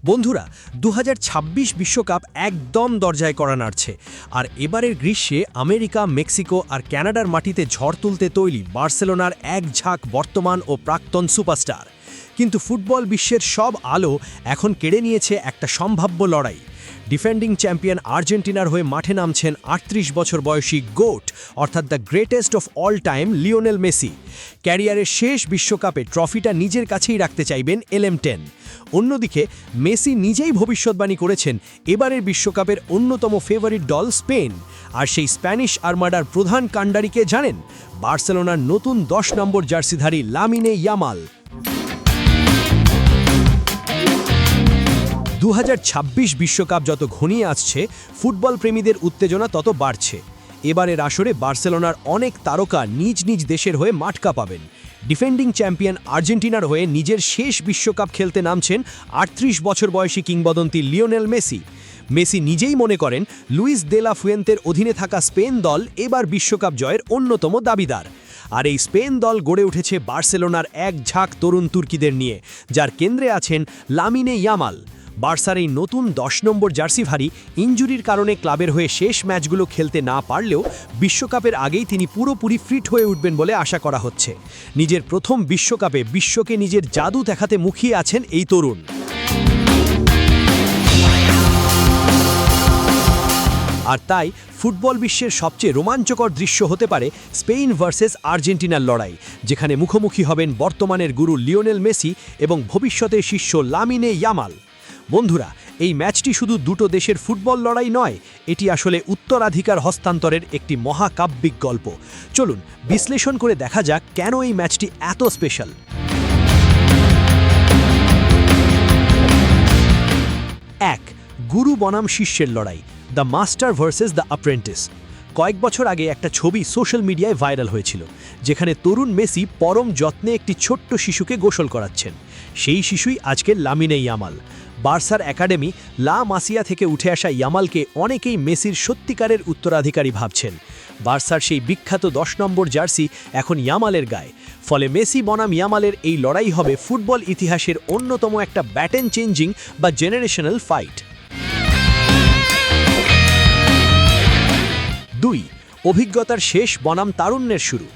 বন্ধুরা 2026 বিশ্বকাপ একদম দরজায় কড়া নাড়ছে আর এবারের গ্রীষ্মে আমেরিকা, মেক্সিকো আর কানাডার মাটিতে ঝড় তুলতে তৈরি বার্সেলোনার এক ঝাঁক বর্তমান ও প্রাক্তন সুপারস্টার। কিন্তু ফুটবল বিশ্বের সব আলো এখন কেড়ে নিয়েছে একটা সম্ভাব্য লড়াই। ডিফেন্ডিং চ্যাম্পিয়ন আর্জেন্টিনার হয়ে মাঠে নামছেন 38 বছর বয়সী গোট অর্থাৎ the greatest of all time Lionel Messi. ক্যারিয়ারের শেষ বিশ্বকাপে ট্রফিটা নিজের কাছেই রাখতে চাইবেন LM10। অন্যদিকে মেসি নিজেই ভবিষ্যৎবাণী করেছেন এবারের বিশ্বকাপের অন্যতম ফেভারিট দল স্পেন। আর সেই স্প্যানিশ আর্মাডার প্রধান কাণ্ডারিকে জানেন? বার্সেলোনার নতুন 10 নম্বর জার্সিধারী লামিনে ইয়ামাল। 2026 বিশ্বকাপ যত ঘনিয়ে আসছে, ফুটবল প্রেমীদের উত্তেজনা তত বাড়ছে। এবারের আসরে বার্সেলোনার অনেক তারকা নিজ নিজ দেশের হয়ে মাঠ কাঁপাবেন। ডিফেন্ডিং চ্যাম্পিয়ন আর্জেন্টিনার হয়ে নিজের শেষ বিশ্বকাপ খেলতে নামছেন 38 বছর বয়সী কিংবদন্তি লিওনেল মেসি। মেসি নিজেই মনে করেন লুইস দে লা ফুয়েন্তের অধীনে থাকা স্পেন দল এবার বিশ্বকাপ জয়ের অন্যতম দাবিদার। আর এই স্পেন দল গড়ে উঠেছে বার্সেলোনার এক ঝাঁক তরুণ তুর্কিদের নিয়ে, যার কেন্দ্রে আছেন লামিনে ইয়ামাল। বার্সার এই নতুন 10 নম্বর জার্সিধারী ইনজুরির কারণে ক্লাবের হয়ে শেষ ম্যাচগুলো খেলতে না পারলেও বিশ্বকাপের আগেই তিনি পুরোপুরি ফিট হয়ে উঠবেন বলে আশা করা হচ্ছে। নিজের প্রথম বিশ্বকাপে বিশ্বকে নিজের জাদু দেখাতে মুখিয়ে আছেন এই তরুণ। আর তাই ফুটবল বিশ্বের সবচেয়ে রোমাঞ্চকর দৃশ্য হতে পারে স্পেন ভার্সেস আর্জেন্টিনার লড়াই, যেখানে মুখোমুখি হবেন বর্তমানের গুরু লিওনেল মেসি এবং ভবিষ্যতের শিষ্য লামিনে ইয়ামাল। বন্ধুরা, এই ম্যাচটি শুধু দুটো দেশের ফুটবল লড়াই নয়, এটি আসলে উত্তরাধিকার হস্তান্তরের একটি মহাকাব্যিক গল্প। চলুন বিশ্লেষণ করে দেখা যাক কেন এই ম্যাচটি এত স্পেশাল। 1. গুরু বনাম শিষ্যের লড়াই, the master versus the apprentice. কয়েক বছর আগে একটা ছবি সোশ্যাল মিডিয়ায় ভাইরাল হয়েছিল, যেখানে তরুণ মেসি পরম যত্নে একটি ছোট্ট শিশুকে গোসল করাচ্ছেন। সেই শিশুই আজকের লামিনে ইয়ামাল। বার্সার একাডেমি লা মাসিয়া থেকে উঠে আসা ইয়ামালকে অনেকেই মেসির সত্যিকারের উত্তরাধিকারী ভাবছেন। বার্সার সেই বিখ্যাত 10 নম্বর জার্সি এখন ইয়ামালের গায়ে। ফলে মেসি বনাম ইয়ামালের এই লড়াই হবে ফুটবল ইতিহাসের অন্যতম একটা ব্যাটন চেঞ্জিং বা জেনারেশনাল ফাইট। 2. অভিজ্ঞতার শেষ বনাম তারুণ্যের শুরু।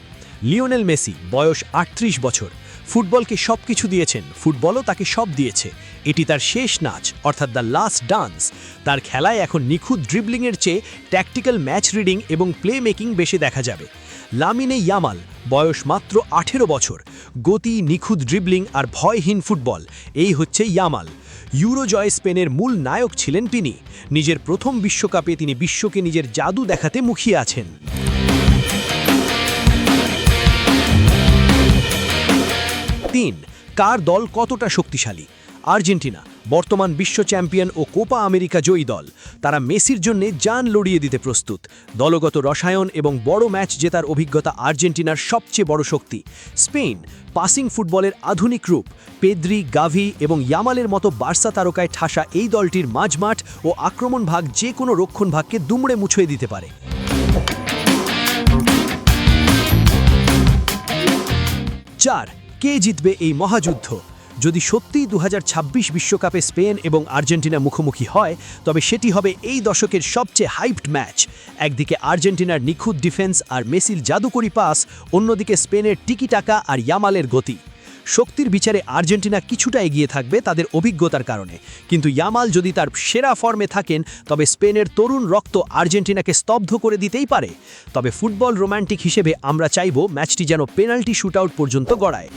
লিওনেল মেসি বয়স 38 বছর। ফুটবলকে সব কিছু দিয়েছেন, ফুটবলও তাকে সব দিয়েছে। এটি তার শেষ নাচ অর্থাৎ দ্য লাস্ট ডান্স। তার খেলায় এখন নিখুঁত ড্রিবলিংয়ের চেয়ে ট্যাকটিক্যাল ম্যাচ রিডিং এবং প্লে মেকিং বেশি দেখা যাবে। লামিনে ইয়ামাল বয়স মাত্র 18 বছর। গতি, নিখুঁত ড্রিবলিং আর ভয়হীন ফুটবল, এই হচ্ছে ইয়ামাল। ইউরো জয় স্পেনের মূল নায়ক ছিলেন তিনি। নিজের প্রথম বিশ্বকাপে তিনি বিশ্বকে নিজের জাদু দেখাতে মুখিয়ে আছেন। 3. কার দল কতটা শক্তিশালী? আর্জেন্টিনা বর্তমান বিশ্ব চ্যাম্পিয়ন ও কোপা আমেরিকা জয়ী দল। তারা মেসির জন্য জান লড়িয়ে দিতে প্রস্তুত। দলগত রসায়ন এবং বড় ম্যাচ জেতার অভিজ্ঞতা আর্জেন্টিনার সবচেয়ে বড় শক্তি। স্পেন পাসিং ফুটবলের আধুনিক রূপ। পেদ্রি, গাভি এবং ইয়ামালের মতো বার্সা তারকায় ঠাসা এই দলটির মাঝমাঠ ও আক্রমণ ভাগ যে কোনো রক্ষণ ভাগকে দুমড়ে মুছিয়ে দিতে পারে। 4. কে জিতবে এই মহাযুদ্ধ? যদি সত্যিই 2026 বিশ্বকাপে স্পেন এবং আর্জেন্টিনা মুখোমুখি হয়, তবে সেটি হবে এই দশকের সবচেয়ে হাইপড ম্যাচ। একদিকে আর্জেন্টিনার নিখুঁত ডিফেন্স আর মেসির জাদুকরি পাস, অন্যদিকে স্পেনের টিকিটাকা আর ইয়ামালের গতি। শক্তির বিচারে আর্জেন্টিনা কিছুটা এগিয়ে থাকবে তাদের অভিজ্ঞতার কারণে, কিন্তু ইয়ামাল যদি তার সেরা ফর্মে থাকেন, তবে স্পেনের তরুণ রক্ত আর্জেন্টিনাকে স্তব্ধ করে দিতেই পারে। তবে ফুটবল রোমান্টিক হিসেবে আমরা চাইব ম্যাচটি যেন পেনাল্টি শুটআউট পর্যন্ত গড়ায়।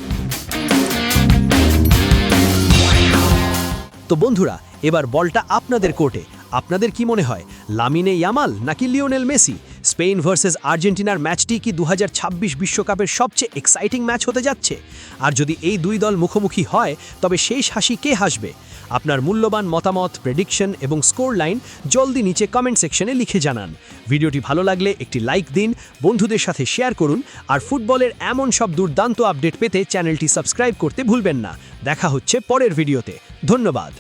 তো বন্ধুরা, এবার বলটা আপনাদের কোর্টে। আপনাদের কি মনে হয়, লামিনে ইয়ামাল নাকি লিওনেল মেসি? স্পেন ভার্সেস আর্জেন্টিনার ম্যাচটি কি 2026 বিশ্বকাপের সবচেয়ে এক্সাইটিং ম্যাচ হতে যাচ্ছে? আর যদি এই দুই দল মুখোমুখি হয়, তবে শেষ হাসি কে হাসবে? আপনার মূল্যবান মতামত, প্রেডিকশন এবং স্কোর লাইন জলদি নিচে কমেন্ট সেকশনে লিখে জানান। ভিডিওটি ভালো লাগলে একটি লাইক দিন, বন্ধুদের সাথে শেয়ার করুন, আর ফুটবলের এমন সব দুর্দান্ত আপডেট পেতে চ্যানেলটি সাবস্ক্রাইব করতে ভুলবেন না। দেখা হচ্ছে পরের ভিডিওতে। ধন্যবাদ।